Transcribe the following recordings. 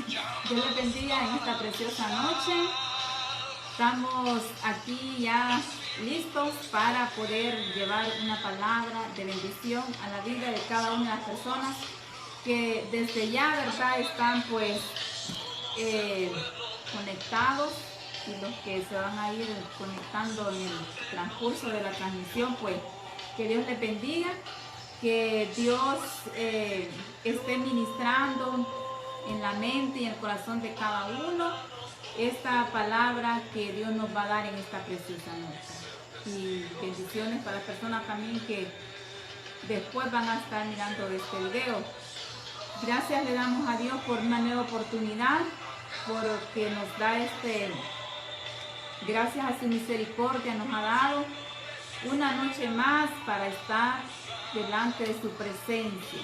Dios les bendiga en esta preciosa noche. Estamos aquí ya listos para poder llevar una palabra de bendición a la vida de cada una de las personas que desde ya, ¿verdad?, están pues conectados, y los que se van a ir conectando en el transcurso de la transmisión, pues que Dios les bendiga, que Dios esté ministrando en la mente y en el corazón de cada uno esta palabra que Dios nos va a dar en esta preciosa noche. Y bendiciones para las personas también que después van a estar mirando este video. Gracias le damos a Dios por una nueva oportunidad, porque nos da gracias a su misericordia nos ha dado una noche más para estar delante de su presencia.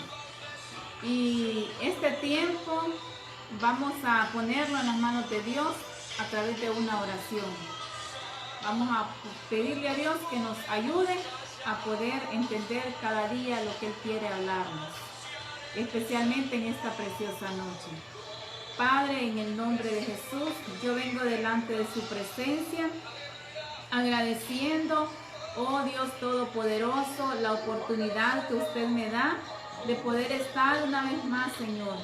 Y este tiempo vamos a ponerlo en las manos de Dios a través de una oración. Vamos a pedirle a Dios que nos ayude a poder entender cada día lo que Él quiere hablarnos, especialmente en esta preciosa noche. Padre, en el nombre de Jesús, yo vengo delante de su presencia, agradeciendo, oh Dios Todopoderoso, la oportunidad que usted me da de poder estar una vez más, Señor,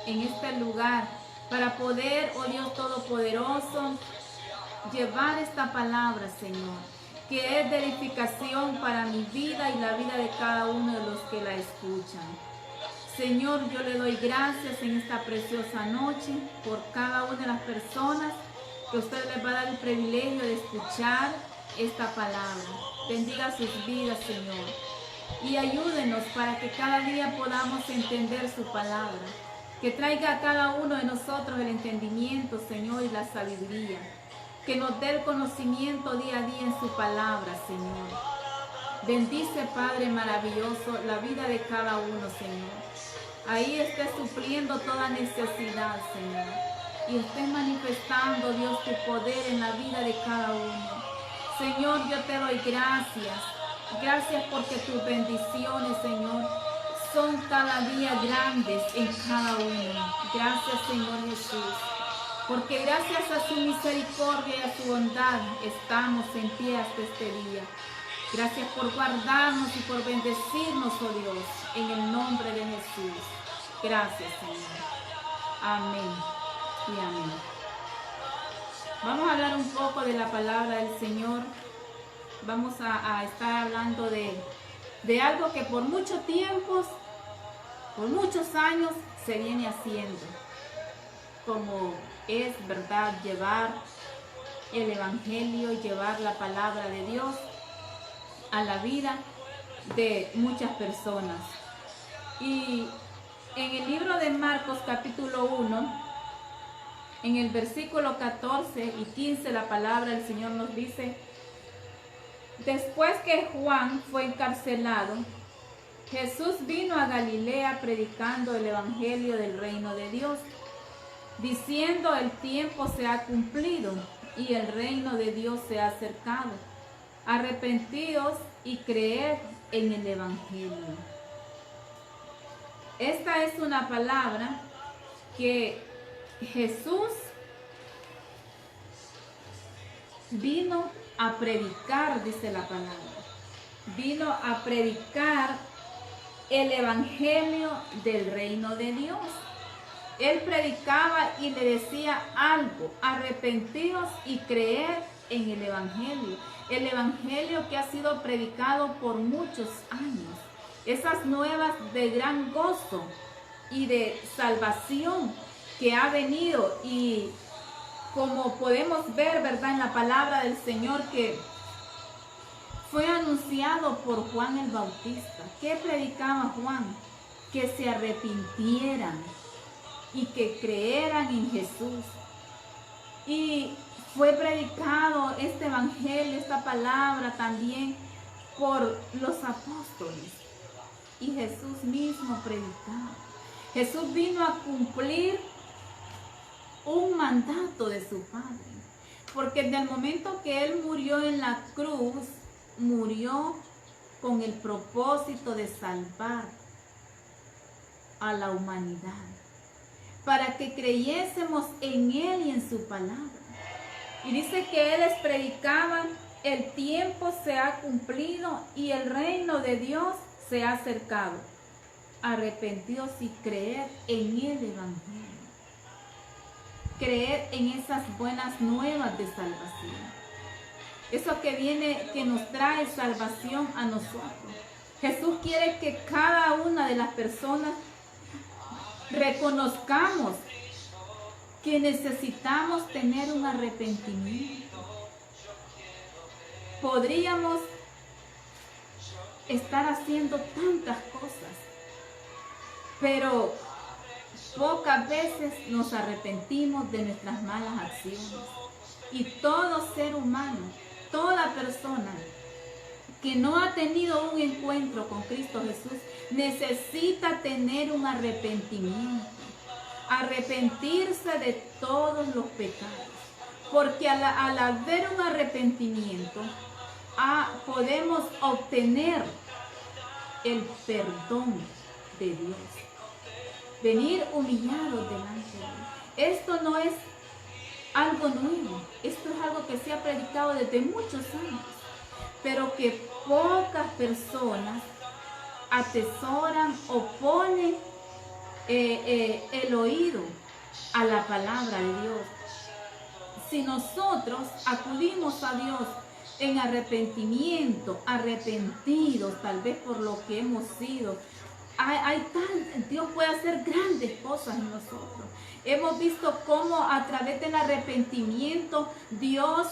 en este lugar, para poder, oh Dios Todopoderoso, llevar esta palabra, Señor, que es de edificación para mi vida y la vida de cada uno de los que la escuchan. Señor, yo le doy gracias en esta preciosa noche por cada una de las personas que usted les va a dar el privilegio de escuchar esta palabra. Bendiga sus vidas, Señor, y ayúdenos para que cada día podamos entender su palabra, que traiga a cada uno de nosotros el entendimiento, Señor, y la sabiduría, que nos dé el conocimiento día a día en su palabra, Señor. Bendice, Padre maravilloso, la vida de cada uno, Señor. Ahí esté supliendo toda necesidad, Señor, y esté manifestando, Dios, tu poder en la vida de cada uno. Señor, yo te doy gracias. Gracias porque tus bendiciones, Señor, son cada día grandes en cada uno. Gracias, Señor Jesús, porque gracias a su misericordia y a su bondad estamos en pie hasta este día. Gracias por guardarnos y por bendecirnos, oh Dios, en el nombre de Jesús. Gracias, Señor. Amén y amén. Vamos a hablar un poco de la palabra del Señor. Vamos a estar hablando de algo que por mucho tiempo, por muchos años se viene haciendo, como es, ¿verdad?, llevar el Evangelio, llevar la palabra de Dios a la vida de muchas personas. Y en el libro de Marcos capítulo 1, en el versículo 14 y 15, la palabra del Señor nos dice: después que Juan fue encarcelado, Jesús vino a Galilea predicando el evangelio del reino de Dios, diciendo: el tiempo se ha cumplido y el reino de Dios se ha acercado. Arrepentíos y creed en el evangelio. Esta es una palabra que Jesús vino a predicar, dice la palabra. Vino a predicar el evangelio del reino de Dios. Él predicaba y le decía algo: arrepentidos y creed en el evangelio. El evangelio que ha sido predicado por muchos años. Esas nuevas de gran gozo y de salvación que ha venido, y como podemos ver, ¿verdad?, en la palabra del Señor, que fue anunciado por Juan el Bautista. ¿Qué predicaba Juan? Que se arrepintieran y que creyeran en Jesús. Y fue predicado este evangelio, esta palabra también por los apóstoles. Y Jesús mismo predicaba. Jesús vino a cumplir un mandato de su Padre. Porque en el momento que Él murió en la cruz, murió con el propósito de salvar a la humanidad. para que creyésemos en Él y en su palabra. Y dice que Él les predicaba: el tiempo se ha cumplido y el reino de Dios se ha acercado. Arrepentidos y creer en el Evangelio. Creer en esas buenas nuevas de salvación. Eso que viene, que nos trae salvación a nosotros. Jesús quiere que cada una de las personas reconozcamos que necesitamos tener un arrepentimiento. Podríamos estar haciendo tantas cosas, pero pocas veces nos arrepentimos de nuestras malas acciones. Y todo ser humano, toda persona que no ha tenido un encuentro con Cristo Jesús, necesita tener un arrepentimiento. Arrepentirse de todos los pecados. Porque al haber un arrepentimiento, podemos obtener el perdón de Dios. Venir humillados delante de Él. Esto no es algo nuevo. Esto es algo que se ha predicado desde muchos años. Pero que pocas personas atesoran o ponen el oído a la palabra de Dios. Si nosotros acudimos a Dios en arrepentimiento, arrepentidos tal vez por lo que hemos sido, Dios puede hacer grandes cosas en nosotros. Hemos visto cómo a través del arrepentimiento Dios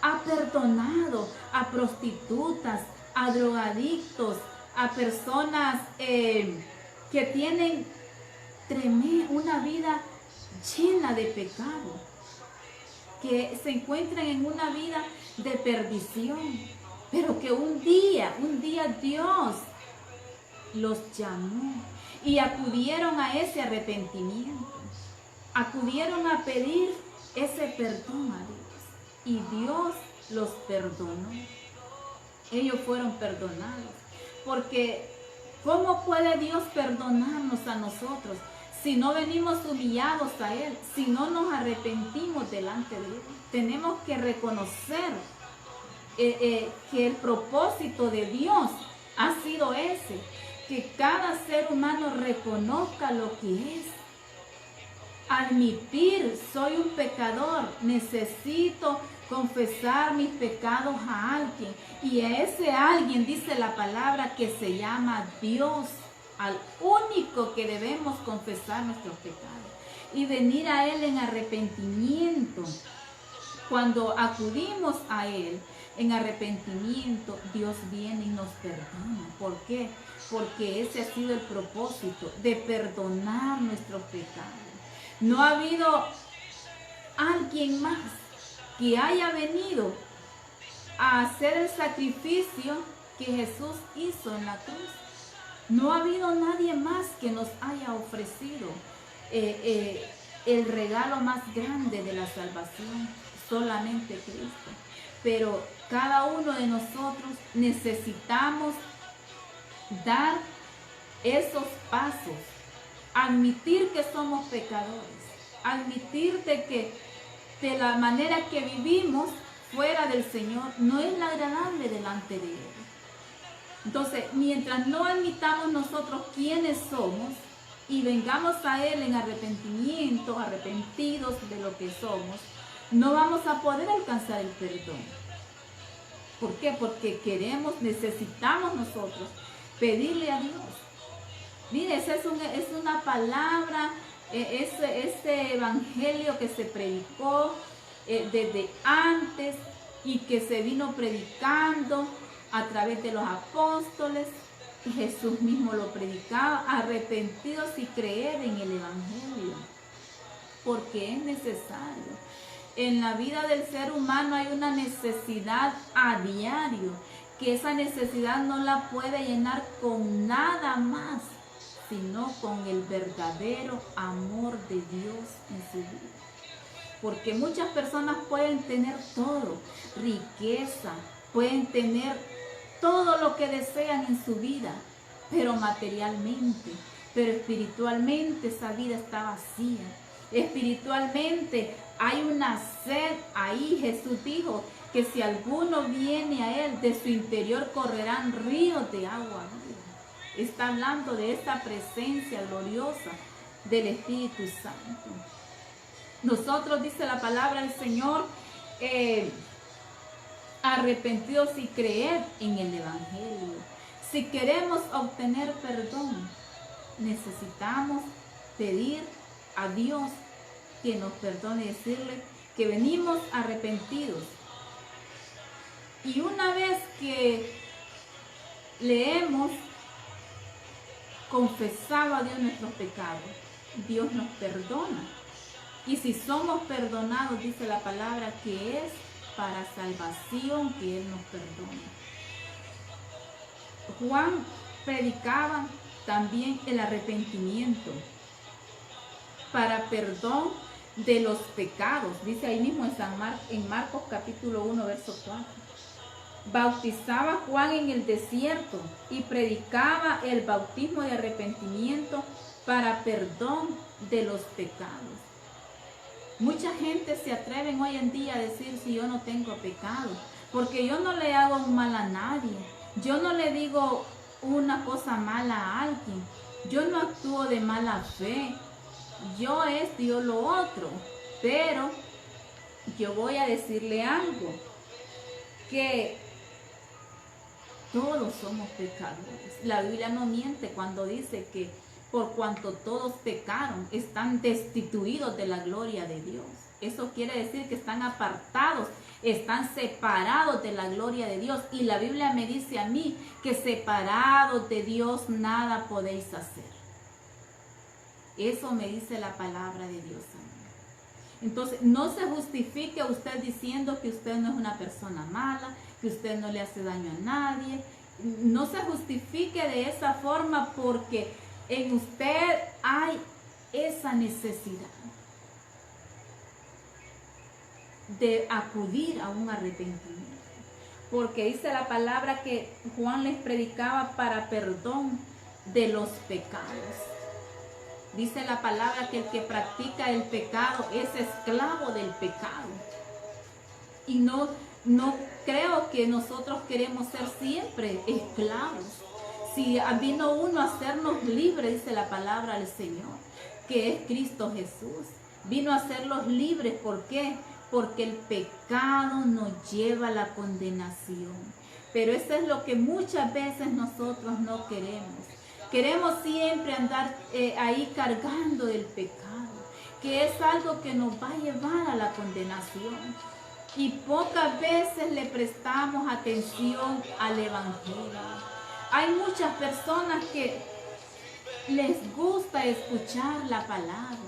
ha perdonado a prostitutas, a drogadictos, a personas que tienen una vida llena de pecado, que se encuentran en una vida de perdición, pero que un día Dios los llamó y acudieron a ese arrepentimiento, acudieron a pedir ese perdón a Dios y Dios los perdonó. Ellos fueron perdonados, porque ¿cómo puede Dios perdonarnos a nosotros si no venimos humillados a Él, si no nos arrepentimos delante de Él? Tenemos que reconocer que el propósito de Dios ha sido ese, que cada ser humano reconozca lo que es. Admitir: soy un pecador, necesito confesar mis pecados a alguien. Y a ese alguien dice la palabra que se llama Dios, al único que debemos confesar nuestros pecados y venir a Él en arrepentimiento. Cuando acudimos a Él en arrepentimiento, Dios viene y nos perdona. ¿Por qué? Porque ese ha sido el propósito, de perdonar nuestros pecados. No ha habido alguien más que haya venido a hacer el sacrificio que Jesús hizo en la cruz. No ha habido nadie más que nos haya ofrecido el regalo más grande de la salvación, solamente Cristo. Pero cada uno de nosotros necesitamos dar esos pasos, admitir que somos pecadores, admitir de que de la manera que vivimos fuera del Señor no es la agradable delante de Él. Entonces, mientras no admitamos nosotros quiénes somos y vengamos a Él en arrepentimiento, arrepentidos de lo que somos, no vamos a poder alcanzar el perdón. ¿Por qué? Porque necesitamos nosotros pedirle a Dios. Mire, esa es una palabra, ese evangelio que se predicó desde antes y que se vino predicando a través de los apóstoles. Jesús mismo lo predicaba: arrepentidos y creer en el evangelio, porque es necesario. En la vida del ser humano hay una necesidad a diario, que esa necesidad no la puede llenar con nada más, sino con el verdadero amor de Dios en su vida. Porque muchas personas pueden tener todo, riqueza, pueden tener todo lo que desean en su vida, pero materialmente, pero espiritualmente esa vida está vacía. Espiritualmente hay una sed ahí. Jesús dijo que si alguno viene a Él, de su interior correrán ríos de agua viva. Está hablando de esta presencia gloriosa del Espíritu Santo. Nosotros, dice la palabra del Señor, arrepentidos y creer en el Evangelio. Si queremos obtener perdón, necesitamos pedir a Dios que nos perdone, decirle que venimos arrepentidos. Y una vez que le hemos confesado a Dios nuestros pecados, Dios nos perdona. Y si somos perdonados, dice la palabra, que es para salvación que Él nos perdona. Juan predicaba también el arrepentimiento para perdón de los pecados. Dice ahí mismo en Marcos capítulo 1, verso 4. Bautizaba Juan en el desierto y predicaba el bautismo de arrepentimiento para perdón de los pecados. Mucha gente se atreven hoy en día a decir: si yo no tengo pecado, porque yo no le hago un mal a nadie, yo no le digo una cosa mala a alguien, yo no actúo de mala fe, yo esto, yo lo otro. Pero yo voy a decirle algo, que todos somos pecadores. La Biblia no miente cuando dice que por cuanto todos pecaron, están destituidos de la gloria de Dios. Eso quiere decir que están apartados, están separados de la gloria de Dios. Y la Biblia me dice a mí que separados de Dios nada podéis hacer. Eso me dice la palabra de Dios a mí. Entonces, no se justifique usted diciendo que usted no es una persona mala, que usted no le hace daño a nadie. No se justifique de esa forma, porque en usted hay esa necesidad de acudir a un arrepentimiento. Porque dice la palabra que Juan les predicaba para perdón de los pecados. Dice la palabra que el que practica el pecado es esclavo del pecado. Y no creo que nosotros queremos ser siempre esclavos. Si vino uno a hacernos libres, dice la palabra del Señor, que es Cristo Jesús. Vino a hacerlos libres. ¿Por qué? Porque el pecado nos lleva a la condenación. Pero eso es lo que muchas veces nosotros no queremos. Queremos siempre andar ahí cargando el pecado, que es algo que nos va a llevar a la condenación. Y pocas veces le prestamos atención al Evangelio. Hay muchas personas que les gusta escuchar la palabra.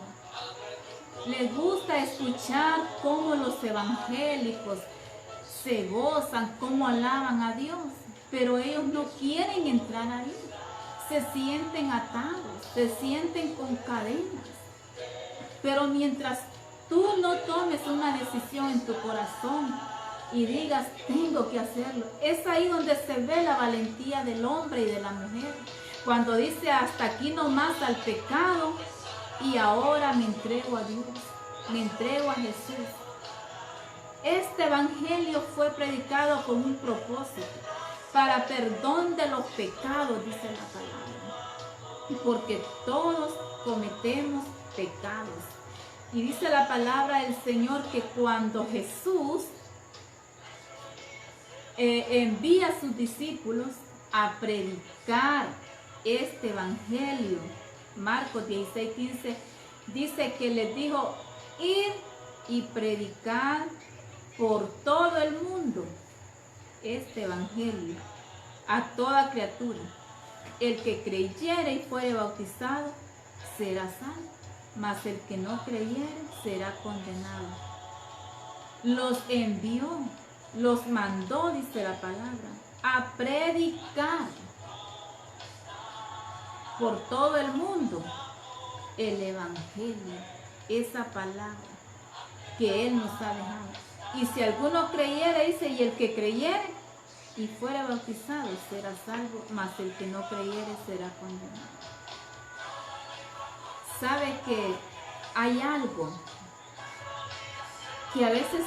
Les gusta escuchar cómo los evangélicos se gozan, cómo alaban a Dios. Pero ellos no quieren entrar ahí. Se sienten atados, se sienten con cadenas. Pero mientras tú no tomes una decisión en tu corazón y digas: tengo que hacerlo, es ahí donde se ve la valentía del hombre y de la mujer. Cuando dice: hasta aquí nomás al pecado, y ahora me entrego a Dios, me entrego a Jesús. Este evangelio fue predicado con un propósito, para perdón de los pecados, dice la palabra. Porque todos cometemos pecados. Y dice la palabra del Señor que cuando Jesús envía a sus discípulos a predicar este evangelio, Marcos 16:15, dice que les dijo: ir y predicar por todo el mundo este evangelio a toda criatura. El que creyere y fuere bautizado será salvo, mas el que no creyere será condenado. Los envió, los mandó, dice la palabra, a predicar por todo el mundo el evangelio, esa palabra que Él nos ha dejado. Y si alguno creyere, dice, y el que creyere y fuera bautizado será salvo, mas el que no creyere será condenado. sabe que hay algo que a veces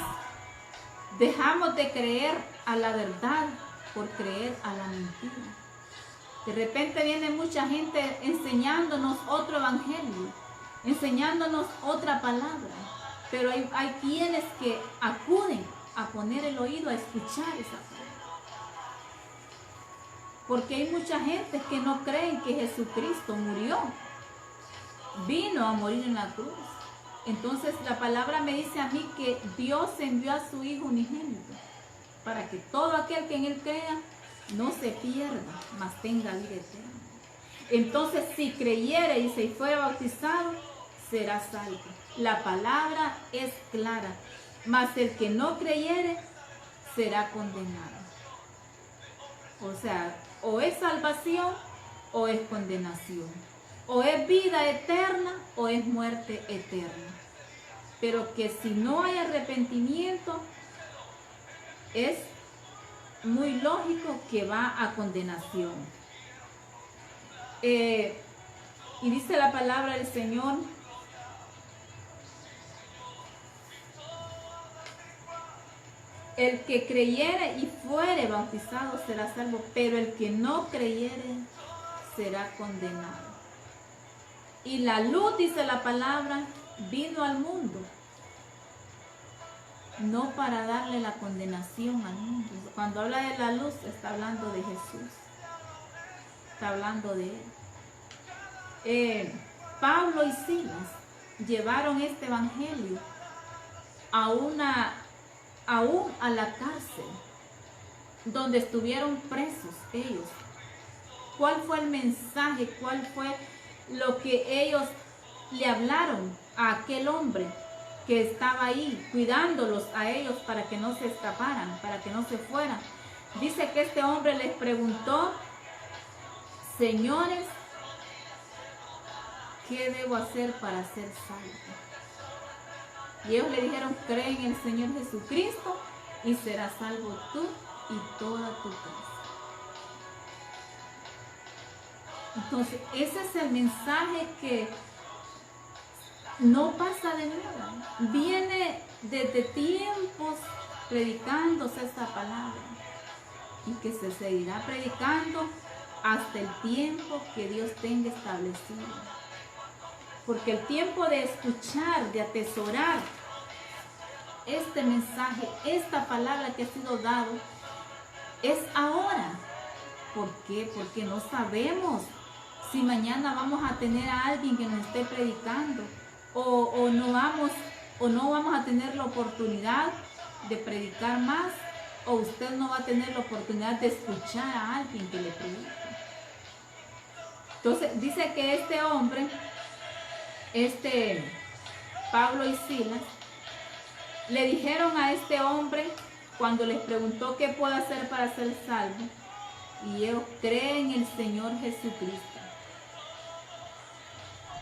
dejamos de creer a la verdad por creer a la mentira. De repente viene mucha gente enseñándonos otro evangelio, enseñándonos otra palabra, pero hay quienes que acuden a poner el oído a escuchar esa palabra. Porque hay mucha gente que no creen que Jesucristo murió, vino a morir en la cruz. Entonces la palabra me dice a mí que Dios envió a su Hijo unigénito para que todo aquel que en Él crea no se pierda, mas tenga vida eterna. Entonces si creyere y se fuera bautizado, será salvo. La palabra es clara, mas el que no creyere será condenado. O sea, o es salvación o es condenación. O es vida eterna o es muerte eterna. Pero que si no hay arrepentimiento, es muy lógico que va a condenación. Y dice la palabra del Señor: el que creyere y fuere bautizado será salvo, pero el que no creyere será condenado. Y la luz, dice la palabra, vino al mundo, no para darle la condenación al mundo. Cuando habla de la luz, está hablando de Jesús, está hablando de Él. Pablo y Silas llevaron este evangelio aún a la cárcel, donde estuvieron presos ellos. ¿Cuál fue el mensaje? ¿Cuál fue lo que ellos le hablaron a aquel hombre que estaba ahí cuidándolos a ellos para que no se escaparan, para que no se fueran? Dice que este hombre les preguntó: señores, ¿qué debo hacer para ser salvo? Y ellos le dijeron: cree en el Señor Jesucristo y serás salvo tú y toda tu casa. Entonces, ese es el mensaje que no pasa de moda. Viene desde tiempos predicándose esta palabra y que se seguirá predicando hasta el tiempo que Dios tenga establecido. Porque el tiempo de escuchar, de atesorar este mensaje, esta palabra que ha sido dado, es ahora. ¿Por qué? Porque no sabemos si mañana vamos a tener a alguien que nos esté predicando o no vamos a tener la oportunidad de predicar más, o usted no va a tener la oportunidad de escuchar a alguien que le predique. Entonces dice que este hombre, Pablo y Silas, le dijeron a este hombre cuando les preguntó qué puede hacer para ser salvo, y ellos creen en el Señor Jesucristo.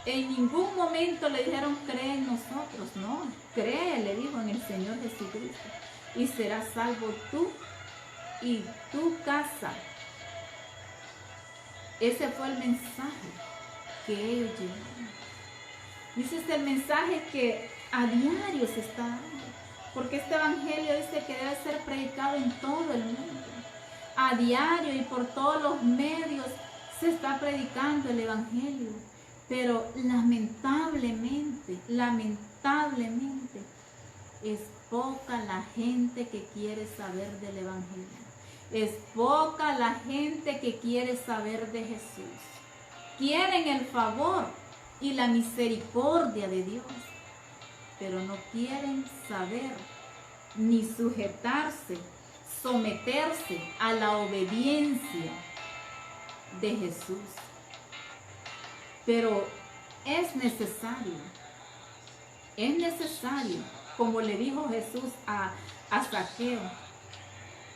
En ningún momento le dijeron cree en nosotros, no, cree, le dijo, en el Señor Jesucristo y serás salvo tú y tu casa. Ese fue el mensaje que ellos llevaron. Ese es el mensaje que a diario se está dando, porque este evangelio dice que debe ser predicado en todo el mundo. A diario y por todos los medios se está predicando el evangelio, pero lamentablemente es poca la gente que quiere saber del evangelio. Es poca la gente que quiere saber de Jesús. Quieren el favor y la misericordia de Dios, pero no quieren saber ni sujetarse, someterse a la obediencia de Jesús. Pero es necesario, como le dijo Jesús a Zaqueo,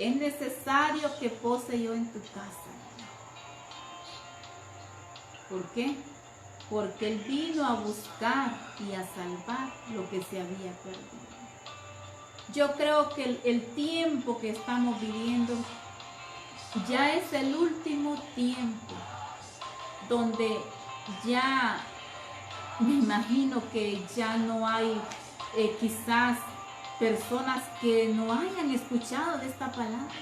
es necesario que pose yo en tu casa. ¿Por qué? Porque Él vino a buscar y a salvar lo que se había perdido. Yo creo que el tiempo que estamos viviendo ya es el último tiempo donde ya me imagino que ya no hay quizás personas que no hayan escuchado de esta palabra.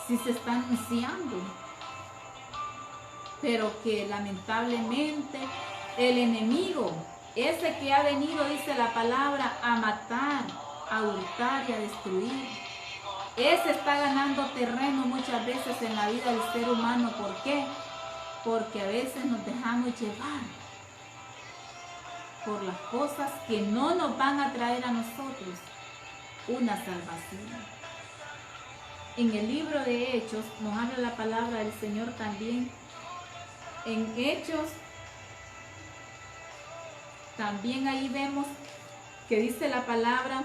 Sí se está anunciando, pero que lamentablemente el enemigo, ese que ha venido, dice la palabra, a matar, a hurtar y a destruir, ese está ganando terreno muchas veces en la vida del ser humano. ¿Por qué? Porque a veces nos dejamos llevar por las cosas que no nos van a traer a nosotros una salvación. En el libro de Hechos nos habla la palabra del Señor también. En Hechos también ahí vemos que dice la palabra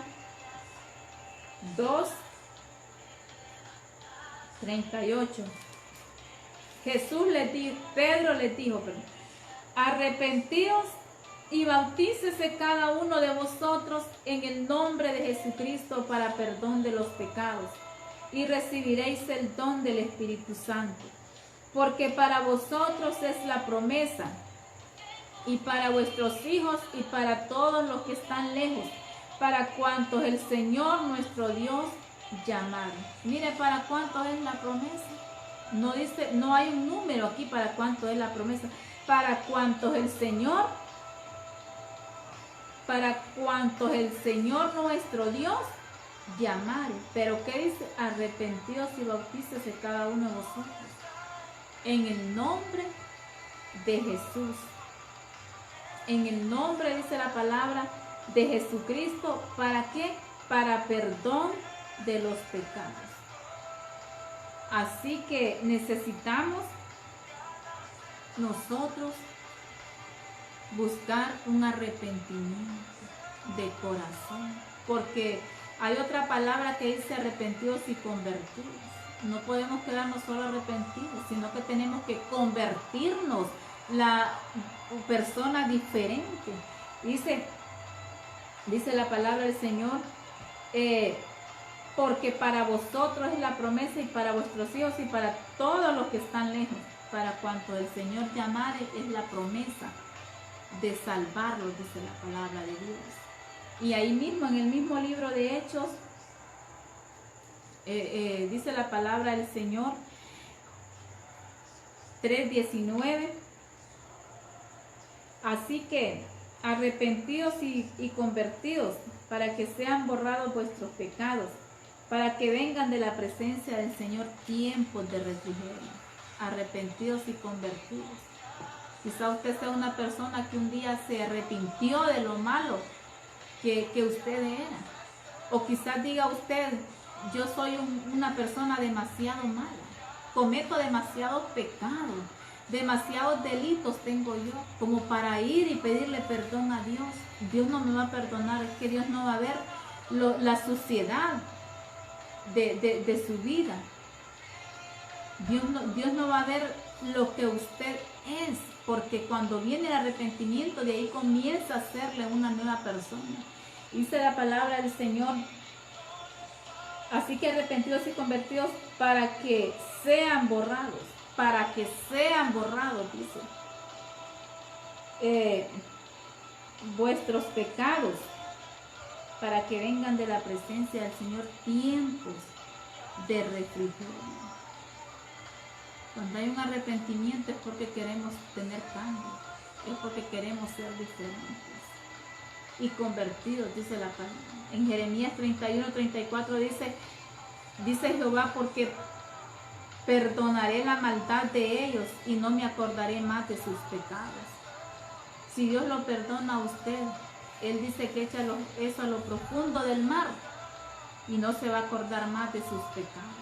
2:38. Jesús les dijo, Pedro les dijo, arrepentíos y bautícese cada uno de vosotros en el nombre de Jesucristo para perdón de los pecados, y recibiréis el don del Espíritu Santo, porque para vosotros es la promesa, y para vuestros hijos y para todos los que están lejos, para cuantos el Señor nuestro Dios llamare. Mire, para cuántos es la promesa. No dice, no hay un número aquí para cuánto es la promesa. Para cuantos el Señor nuestro Dios llamare. Pero ¿qué dice? Arrepentíos y bautícese cada uno de vosotros en el nombre de Jesús. En el nombre, dice la palabra, de Jesucristo. ¿Para qué? Para perdón de los pecados. Así que necesitamos nosotros buscar un arrepentimiento de corazón, porque hay otra palabra que dice arrepentidos y convertidos. No podemos quedarnos solo arrepentidos, sino que tenemos que convertirnos, la persona diferente. Dice la palabra del Señor, porque para vosotros es la promesa, y para vuestros hijos y para todos los que están lejos, para cuanto el Señor llamare, es la promesa de salvarlos, dice la palabra de Dios. Y ahí mismo, en el mismo libro de Hechos, dice la palabra del Señor 3:19. Así que arrepentidos y convertidos, para que sean borrados vuestros pecados, para que vengan de la presencia del Señor tiempos de refrigerio. Arrepentidos y convertidos. Quizá usted sea una persona que un día se arrepintió de lo malo que usted era. O quizás diga usted, yo soy una persona demasiado mala, cometo demasiados pecados, demasiados delitos tengo yo, como para ir y pedirle perdón a Dios. Dios no me va a perdonar, es que Dios no va a ver la suciedad de su vida. Dios no va a ver lo que usted es, porque cuando viene el arrepentimiento, de ahí comienza a serle una nueva persona. Dice la palabra del Señor, así que arrepentidos y convertidos, para que sean borrados, dice, vuestros pecados, para que vengan de la presencia del Señor tiempos de refrigerio. Cuando hay un arrepentimiento es porque queremos tener cambio, es porque queremos ser diferentes y convertidos, dice la palabra. En Jeremías 31:34 dice Jehová, porque perdonaré la maldad de ellos y no me acordaré más de sus pecados. Si Dios lo perdona a usted, Él dice que echa eso a lo profundo del mar y no se va a acordar más de sus pecados.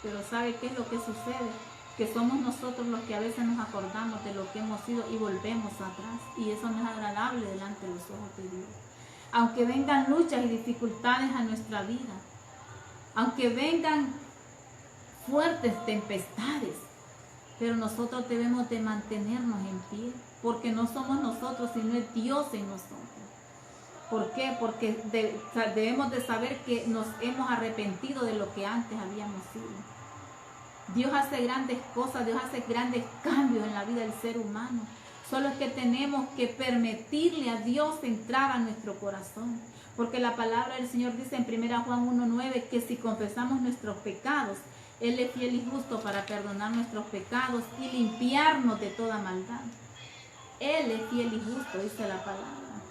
Pero ¿sabe qué es lo que sucede? Que somos nosotros los que a veces nos acordamos de lo que hemos sido y volvemos atrás, y eso no es agradable delante de los ojos de Dios. Aunque vengan luchas y dificultades a nuestra vida, aunque vengan fuertes tempestades, pero nosotros debemos de mantenernos en pie, porque no somos nosotros, sino es Dios en nosotros. ¿Por qué? Porque debemos de saber que nos hemos arrepentido de lo que antes habíamos sido. Dios hace grandes cosas, Dios hace grandes cambios en la vida del ser humano. Solo es que tenemos que permitirle a Dios entrar a nuestro corazón. Porque la palabra del Señor dice en 1 Juan 1:9 que si confesamos nuestros pecados, Él es fiel y justo para perdonar nuestros pecados y limpiarnos de toda maldad. Él es fiel y justo, dice la palabra.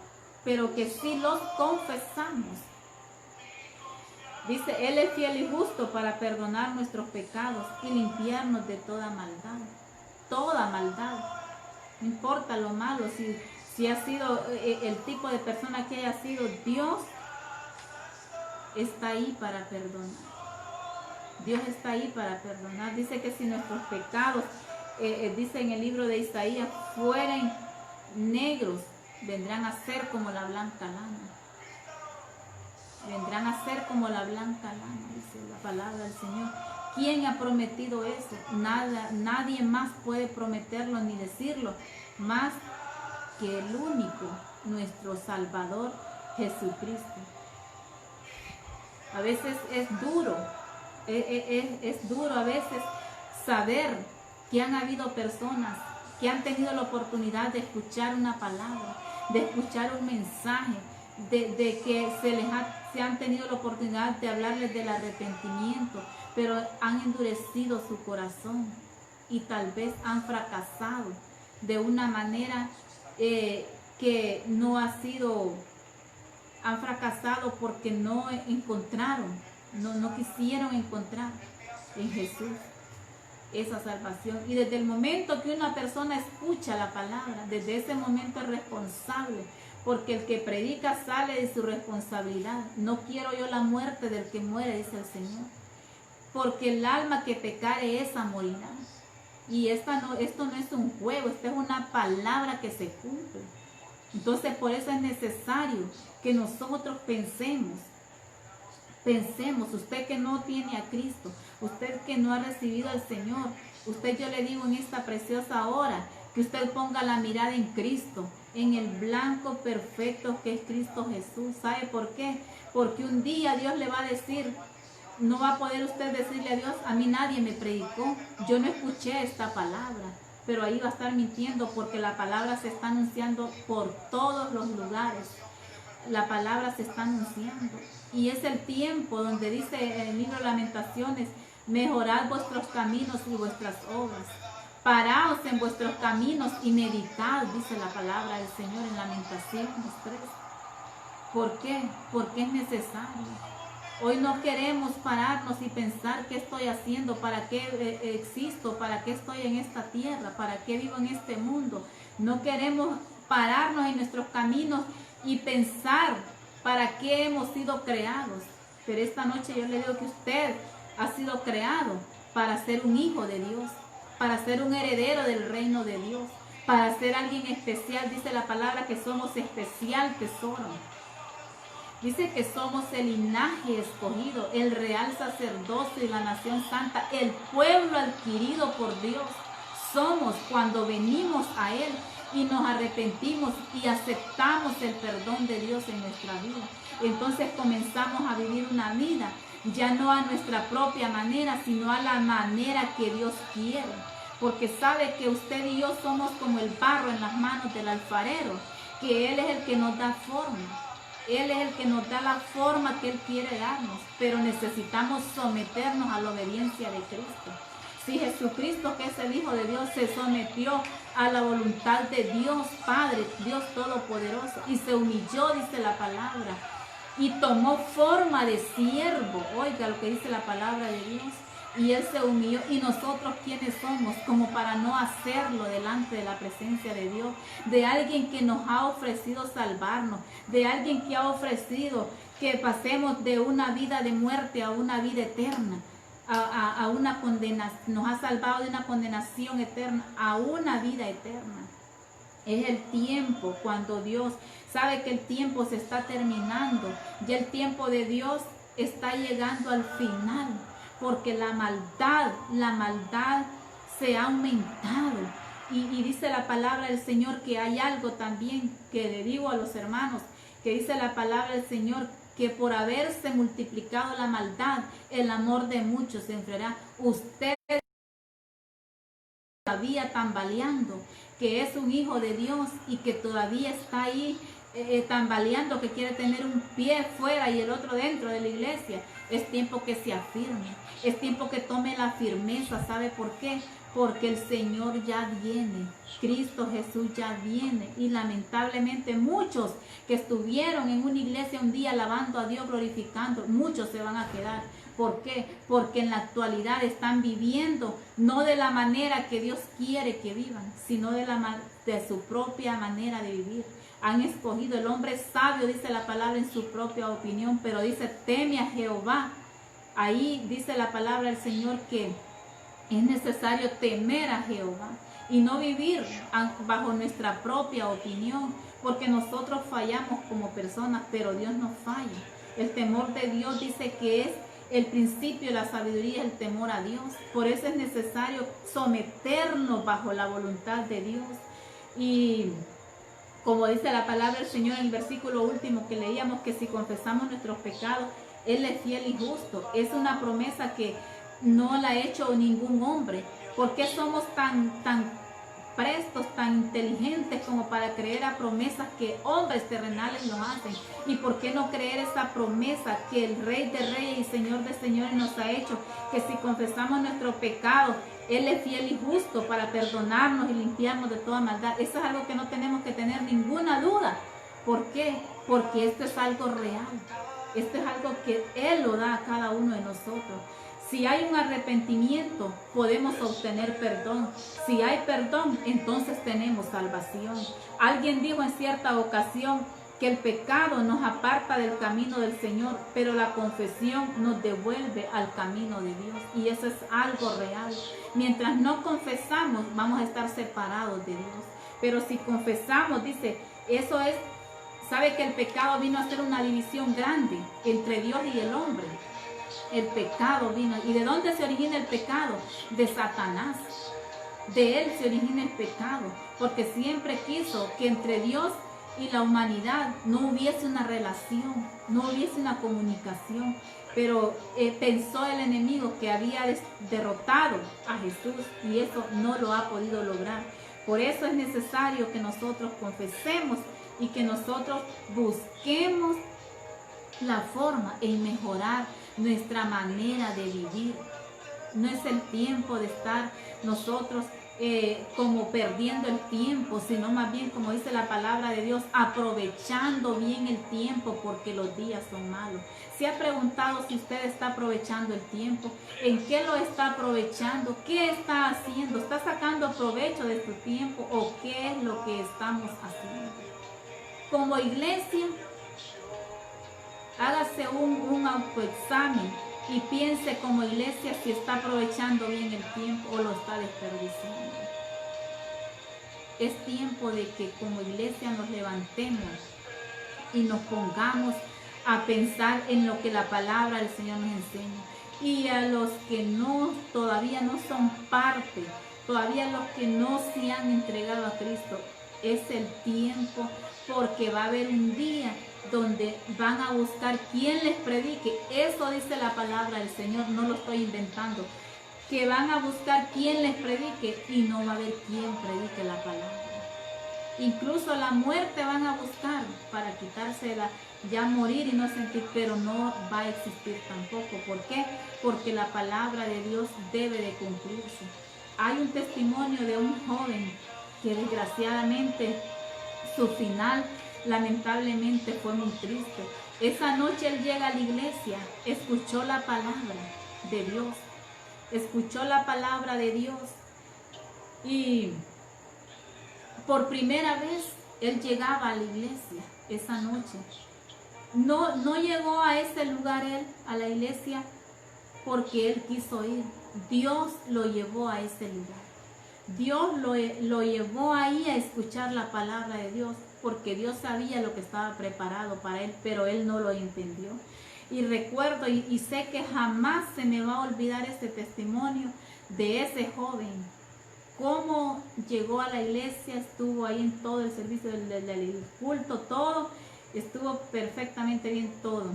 Pero que si los confesamos, dice, Él es fiel y justo para perdonar nuestros pecados y limpiarnos de toda maldad. Toda maldad. No importa lo malo, si ha sido el tipo de persona que haya sido, Dios está ahí para perdonar. Dios está ahí para perdonar. Dice que si nuestros pecados, dice en el libro de Isaías, fueren negros, vendrán a ser como la blanca lana. Vendrán a ser como la blanca lana, dice la palabra del Señor. ¿Quién ha prometido eso? Nadie más puede prometerlo ni decirlo, más que el único, nuestro Salvador, Jesucristo. A veces es duro, es duro a veces saber que han habido personas que han tenido la oportunidad de escuchar una palabra, de escuchar un mensaje, de que se han tenido la oportunidad de hablarles del arrepentimiento, pero han endurecido su corazón y tal vez han fracasado de una manera que no ha sido, han fracasado porque no encontraron, no quisieron encontrar en Jesús esa salvación. Y desde el momento que una persona escucha la palabra, desde ese momento es responsable, porque el que predica sale de su responsabilidad. No quiero yo la muerte del que muere, dice el Señor, porque el alma que pecare esa morirá. Y esto no es un juego, esta es una palabra que se cumple. Entonces por eso es necesario que nosotros pensemos, usted que no tiene a Cristo, usted que no ha recibido al Señor, usted, yo le digo en esta preciosa hora, que usted ponga la mirada en Cristo, en el blanco perfecto que es Cristo Jesús. ¿Sabe por qué? Porque un día Dios le va a decir, no va a poder usted decirle a Dios, a mí nadie me predicó, yo no escuché esta palabra, pero ahí va a estar mintiendo, porque la palabra se está anunciando por todos los lugares. La palabra se está anunciando y es el tiempo donde dice en el libro de Lamentaciones, mejorad vuestros caminos y vuestras obras, paraos en vuestros caminos y meditad, dice la palabra del Señor en Lamentaciones 3. ¿Por qué? Porque es necesario. Hoy no queremos pararnos y pensar qué estoy haciendo, para qué existo, para qué estoy en esta tierra, para qué vivo en este mundo. No queremos pararnos en nuestros caminos y pensar para qué hemos sido creados. Pero esta noche yo le digo que usted ha sido creado para ser un hijo de Dios, para ser un heredero del reino de Dios, para ser alguien especial. Dice la palabra que somos especial tesoro. Dice que somos el linaje escogido, el real sacerdocio y la nación santa, el pueblo adquirido por Dios. Somos cuando venimos a Él y nos arrepentimos y aceptamos el perdón de Dios en nuestra vida. Entonces comenzamos a vivir una vida ya no a nuestra propia manera, sino a la manera que Dios quiere. Porque sabe que usted y yo somos como el barro en las manos del alfarero, que Él es el que nos da forma. Él es el que nos da la forma que Él quiere darnos, pero necesitamos someternos a la obediencia de Cristo. Si Jesucristo, que es el Hijo de Dios, se sometió a la voluntad de Dios Padre, Dios Todopoderoso, y se humilló, dice la palabra, y tomó forma de siervo, oiga lo que dice la palabra de Dios, y Él se humilló. ¿Y nosotros quiénes somos como para no hacerlo delante de la presencia de Dios? De alguien que nos ha ofrecido salvarnos, de alguien que ha ofrecido que pasemos de una vida de muerte a una vida eterna, a una condenación, nos ha salvado de una condenación eterna a una vida eterna. Es el tiempo cuando Dios sabe que el tiempo se está terminando, y el tiempo de Dios está llegando al final, porque la maldad se ha aumentado. Y dice la palabra del Señor que hay algo también que le digo a los hermanos, que dice la palabra del Señor, que por haberse multiplicado la maldad, el amor de muchos se enfriará. Usted todavía tambaleando, que es un hijo de Dios y que todavía está ahí tambaleando, que quiere tener un pie fuera y el otro dentro de la iglesia, es tiempo que se afirme, es tiempo que tome la firmeza. ¿Sabe por qué? Porque el Señor ya viene, Cristo Jesús ya viene, y lamentablemente muchos que estuvieron en una iglesia un día alabando a Dios, glorificando, muchos se van a quedar. ¿Por qué? Porque en la actualidad están viviendo no de la manera que Dios quiere que vivan, sino de su propia manera de vivir. Han escogido, el hombre sabio, dice la palabra, en su propia opinión, pero dice, teme a Jehová. Ahí dice la palabra del Señor que es necesario temer a Jehová y no vivir bajo nuestra propia opinión, porque nosotros fallamos como personas, pero Dios no falla. El temor de Dios dice que es el principio de la sabiduría, el temor a Dios. Por eso es necesario someternos bajo la voluntad de Dios. Y como dice la palabra del Señor en el versículo último que leíamos, que si confesamos nuestros pecados, Él es fiel y justo. Es una promesa que no la ha hecho ningún hombre. ¿Por qué somos tan prestos, tan inteligentes como para creer a promesas que hombres terrenales nos hacen? ¿Y por qué no creer esa promesa que el Rey de Reyes y Señor de Señores nos ha hecho? Que si confesamos nuestro pecado, Él es fiel y justo para perdonarnos y limpiarnos de toda maldad. Eso es algo que no tenemos que tener ninguna duda. ¿Por qué? Porque esto es algo real. Esto es algo que Él lo da a cada uno de nosotros. Si hay un arrepentimiento, podemos obtener perdón. Si hay perdón, entonces tenemos salvación. Alguien dijo en cierta ocasión que el pecado nos aparta del camino del Señor, pero la confesión nos devuelve al camino de Dios. Y eso es algo real. Mientras no confesamos, vamos a estar separados de Dios. Pero si confesamos, dice, eso es, sabe que el pecado vino a ser una división grande entre Dios y el hombre. El pecado vino. ¿Y de dónde se origina el pecado? De Satanás. De él se origina el pecado, porque siempre quiso que entre Dios y la humanidad no hubiese una relación, no hubiese una comunicación. Pero pensó el enemigo que había derrotado a Jesús, y eso no lo ha podido lograr. Por eso es necesario que nosotros confesemos y que nosotros busquemos la forma en mejorar nuestra manera de vivir. No es el tiempo de estar nosotros como perdiendo el tiempo, sino más bien, como dice la palabra de Dios, aprovechando bien el tiempo, porque los días son malos. ¿Se ha preguntado si usted está aprovechando el tiempo? ¿En qué lo está aprovechando? ¿Qué está haciendo? ¿Está sacando provecho de su tiempo o qué es lo que estamos haciendo? Como iglesia, hágase un autoexamen y piense como iglesia si está aprovechando bien el tiempo o lo está desperdiciando. Es tiempo de que como iglesia nos levantemos y nos pongamos a pensar en lo que la palabra del Señor nos enseña. Y a los que todavía no son parte, todavía los que no se han entregado a Cristo, es el tiempo, porque va a haber un día donde van a buscar quien les predique. Eso dice la palabra del Señor, no lo estoy inventando. Que van a buscar quien les predique y no va a haber quien predique la palabra. Incluso la muerte van a buscar para quitársela, ya morir y no sentir, pero no va a existir tampoco. ¿Por qué? Porque la palabra de Dios debe de cumplirse. Hay un testimonio de un joven que desgraciadamente su final lamentablemente fue muy triste. Esa noche él llega a la iglesia, escuchó la palabra de Dios, escuchó la palabra de Dios y por primera vez él llegaba a la iglesia esa noche. No llegó a ese lugar él, a la iglesia, porque él quiso ir. Dios lo llevó a ese lugar. Dios lo llevó ahí a escuchar la palabra de Dios, porque Dios sabía lo que estaba preparado para él, pero él no lo entendió. Y recuerdo y sé que jamás se me va a olvidar este testimonio de ese joven. Cómo llegó a la iglesia, estuvo ahí en todo el servicio del culto, todo, estuvo perfectamente bien todo.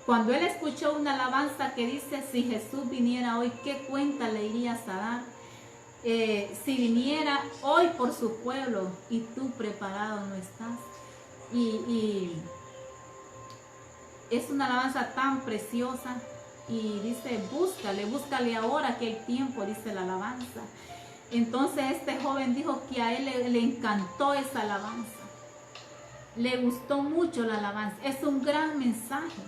Cuando él escuchó una alabanza que dice, si Jesús viniera hoy, ¿qué cuenta le irías a dar? si viniera hoy por su pueblo y tú preparado no estás. Y es una alabanza tan preciosa. Y dice, búscale ahora que hay tiempo, dice la alabanza. Entonces este joven dijo que a él le encantó esa alabanza. Le gustó mucho la alabanza. Es un gran mensaje.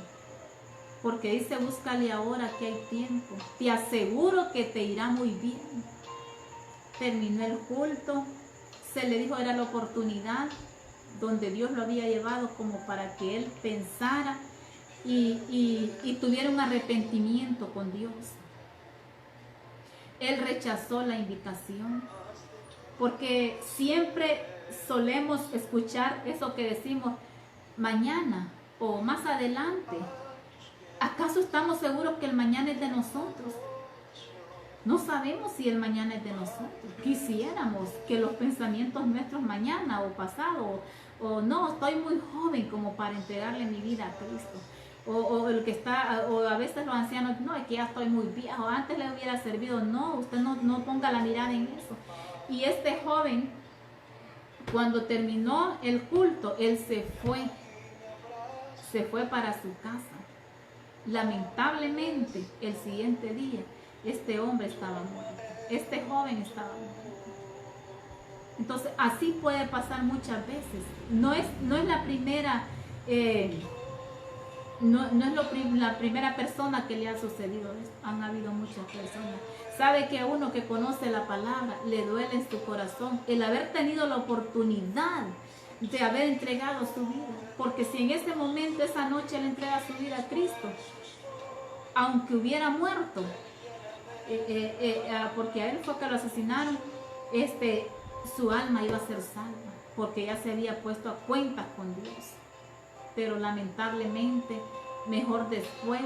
Porque dice, búscale ahora que hay tiempo. Te aseguro que te irá muy bien. Terminó el culto. Se le dijo, era la oportunidad donde Dios lo había llevado como para que él pensara y tuviera un arrepentimiento con Dios. Él rechazó la invitación, porque siempre solemos escuchar eso que decimos mañana o más adelante. ¿Acaso estamos seguros que el mañana es de nosotros? No sabemos si el mañana es de nosotros. Quisiéramos que los pensamientos nuestros mañana o pasado o no, estoy muy joven como para entregarle mi vida a Cristo. O el que está, o a veces los ancianos, no, es que ya estoy muy viejo, antes le hubiera servido. No, usted no ponga la mirada en eso. Y este joven, cuando terminó el culto, él se fue para su casa. Lamentablemente, el siguiente día, este hombre estaba muerto, este joven estaba muerto. Entonces, así puede pasar muchas veces. No es la primera... No es la primera persona que le ha sucedido esto. Han habido muchas personas. Sabe que a uno que conoce la palabra le duele en su corazón el haber tenido la oportunidad de haber entregado su vida. Porque si en ese momento, esa noche, él entrega su vida a Cristo, aunque hubiera muerto, porque a él fue que lo asesinaron, su alma iba a ser salva, porque ya se había puesto a cuentas con Dios. Pero lamentablemente, mejor después,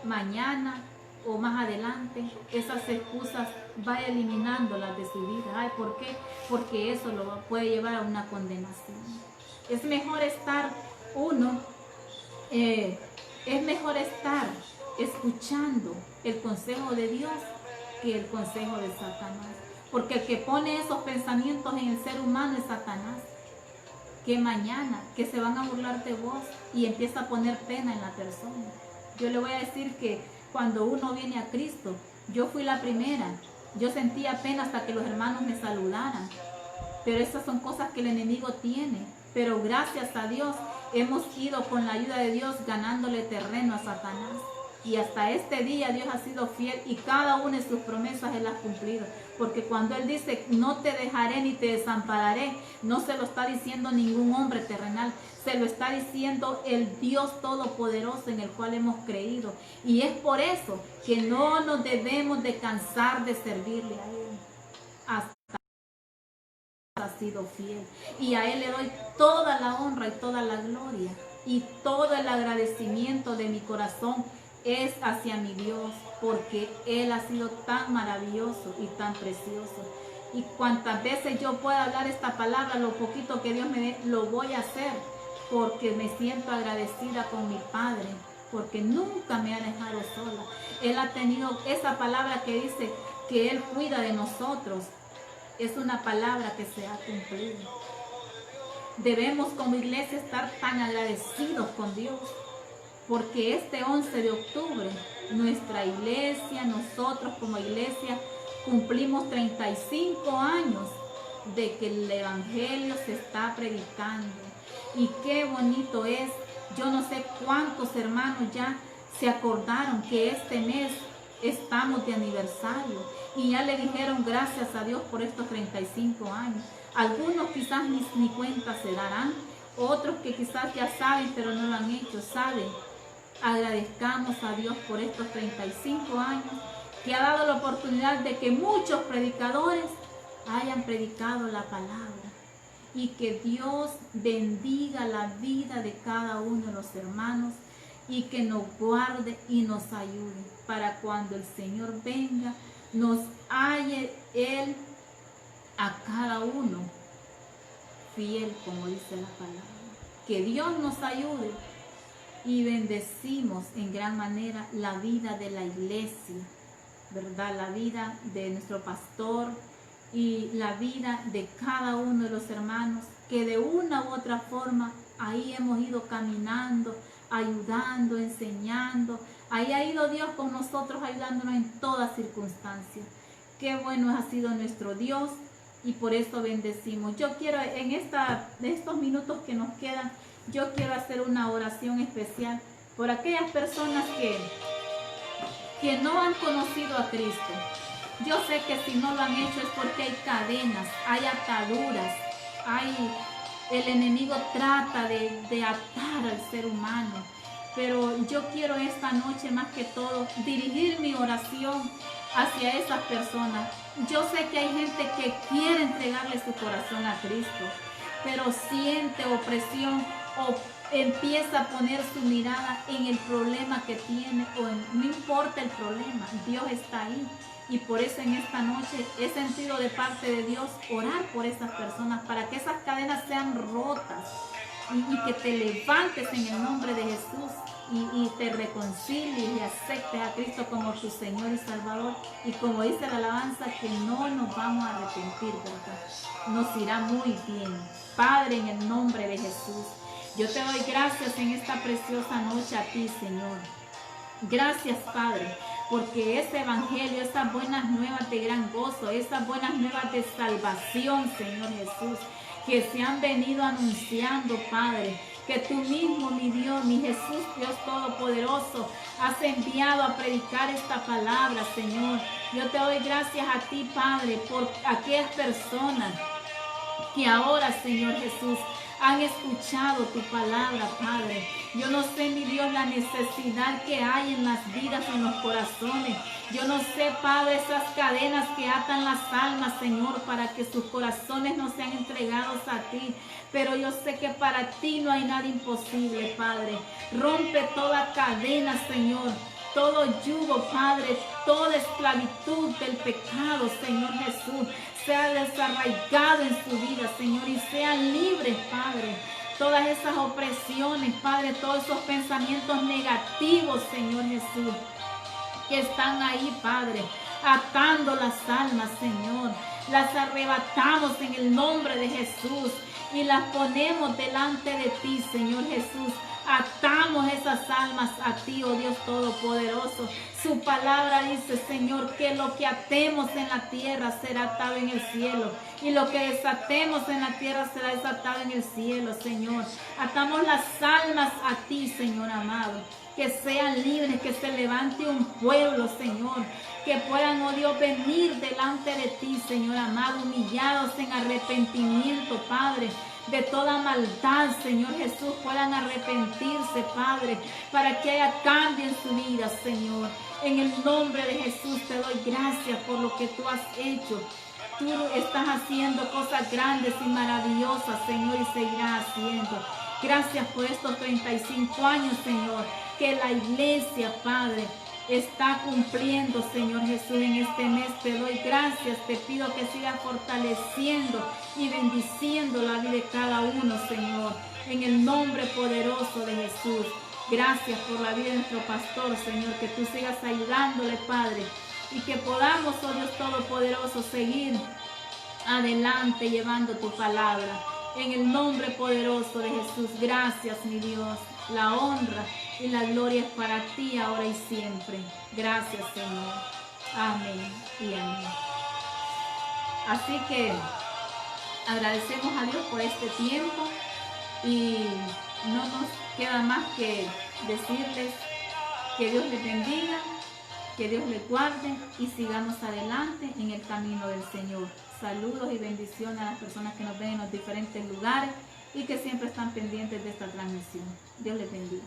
mañana o más adelante, esas excusas vaya eliminándolas de su vida. Ay, ¿por qué? Porque eso lo puede llevar a una condenación. Es mejor estar escuchando el consejo de Dios que el consejo de Satanás. Porque el que pone esos pensamientos en el ser humano es Satanás. Que mañana, que se van a burlar de vos y empieza a poner pena en la persona. Yo le voy a decir que cuando uno viene a Cristo, yo fui la primera. Yo sentía pena hasta que los hermanos me saludaran. Pero esas son cosas que el enemigo tiene. Pero gracias a Dios hemos ido con la ayuda de Dios ganándole terreno a Satanás. Y hasta este día Dios ha sido fiel y cada una de sus promesas Él ha cumplido. Porque cuando Él dice, no te dejaré ni te desampararé, no se lo está diciendo ningún hombre terrenal. Se lo está diciendo el Dios Todopoderoso en el cual hemos creído. Y es por eso que no nos debemos de cansar de servirle a Él. Hasta ha sido fiel. Y a Él le doy toda la honra y toda la gloria. Y todo el agradecimiento de mi corazón es hacia mi Dios, porque Él ha sido tan maravilloso y tan precioso. Y cuantas veces yo pueda hablar esta palabra, lo poquito que Dios me dé, lo voy a hacer, porque me siento agradecida con mi Padre, porque nunca me ha dejado sola. Él ha tenido esa palabra que dice que Él cuida de nosotros. Es una palabra que se ha cumplido. Debemos como iglesia estar tan agradecidos con Dios. Porque este 11 de octubre, nuestra iglesia, nosotros como iglesia, cumplimos 35 años de que el Evangelio se está predicando. Y qué bonito es. Yo no sé cuántos hermanos ya se acordaron que este mes estamos de aniversario. Y ya le dijeron gracias a Dios por estos 35 años. Algunos quizás ni cuenta se darán. Otros que quizás ya saben, pero no lo han hecho, saben. Agradezcamos a Dios por estos 35 años que ha dado la oportunidad de que muchos predicadores hayan predicado la palabra y que Dios bendiga la vida de cada uno de los hermanos y que nos guarde y nos ayude para cuando el Señor venga nos halle Él a cada uno fiel, como dice la palabra. Que Dios nos ayude. Y bendecimos en gran manera la vida de la iglesia, ¿verdad? La vida de nuestro pastor, y la vida de cada uno de los hermanos, que de una u otra forma ahí hemos ido caminando, ayudando, enseñando. Ahí ha ido Dios con nosotros, ayudándonos en todas circunstancias. Qué bueno ha sido nuestro Dios y por eso bendecimos. Yo quiero en estos minutos que nos quedan, yo quiero hacer una oración especial por aquellas personas que no han conocido a Cristo. Yo sé que si no lo han hecho es porque hay cadenas, hay ataduras, el enemigo trata de atar al ser humano. Pero yo quiero esta noche más que todo dirigir mi oración hacia esas personas. Yo sé que hay gente que quiere entregarle su corazón a Cristo, pero siente opresión o empieza a poner su mirada en el problema que tiene, no importa el problema, Dios está ahí. Y por eso en esta noche he sentido de parte de Dios orar por esas personas para que esas cadenas sean rotas y que te levantes en el nombre de Jesús y te reconcilies y aceptes a Cristo como tu Señor y Salvador. Y como dice la alabanza, que no nos vamos a arrepentir, ¿verdad? Nos irá muy bien. Padre, en el nombre de Jesús, yo te doy gracias en esta preciosa noche a ti, Señor. Gracias, Padre, porque ese evangelio, esas buenas nuevas de gran gozo, esas buenas nuevas de salvación, Señor Jesús, que se han venido anunciando, Padre, que tú mismo, mi Dios, mi Jesús, Dios Todopoderoso, has enviado a predicar esta palabra, Señor. Yo te doy gracias a ti, Padre, por aquellas personas que ahora, Señor Jesús, han escuchado tu palabra, Padre. Yo no sé, mi Dios, la necesidad que hay en las vidas, en los corazones. Yo no sé, Padre, esas cadenas que atan las almas, Señor, para que sus corazones no sean entregados a ti. Pero yo sé que para ti no hay nada imposible, Padre. Rompe toda cadena, Señor. Todo yugo, Padre, toda esclavitud del pecado, Señor Jesús, sea desarraigado en su vida, Señor, y sean libres, Padre. Todas esas opresiones, Padre, todos esos pensamientos negativos, Señor Jesús, que están ahí, Padre, atando las almas, Señor. Las arrebatamos en el nombre de Jesús y las ponemos delante de ti, Señor Jesús. Atamos esas almas a ti, oh Dios Todopoderoso. Su palabra dice, Señor, que lo que atemos en la tierra será atado en el cielo, y lo que desatemos en la tierra será desatado en el cielo, Señor. Atamos las almas a ti, Señor amado. Que sean libres, que se levante un pueblo, Señor. Que puedan, oh Dios, venir delante de ti, Señor amado, humillados en arrepentimiento, Padre. De toda maldad, Señor Jesús, puedan arrepentirse, Padre, para que haya cambio en su vida, Señor. En el nombre de Jesús te doy gracias por lo que tú has hecho. Tú estás haciendo cosas grandes y maravillosas, Señor, y seguirás haciendo. Gracias por estos 35 años, Señor, que la iglesia, Padre, está cumpliendo, Señor Jesús, en este mes. Te doy gracias, te pido que sigas fortaleciendo y bendiciendo la vida de cada uno, Señor, en el nombre poderoso de Jesús. Gracias por la vida de nuestro pastor, Señor, que tú sigas ayudándole, Padre, y que podamos, oh Dios Todopoderoso, seguir adelante llevando tu palabra. En el nombre poderoso de Jesús, gracias, mi Dios. La honra y la gloria es para ti ahora y siempre. Gracias, Señor. Amén y amén. Así que agradecemos a Dios por este tiempo y no nos queda más que decirles que Dios les bendiga, que Dios les guarde y sigamos adelante en el camino del Señor. Saludos y bendiciones a las personas que nos ven en los diferentes lugares y que siempre están pendientes de esta transmisión. Dios les bendiga.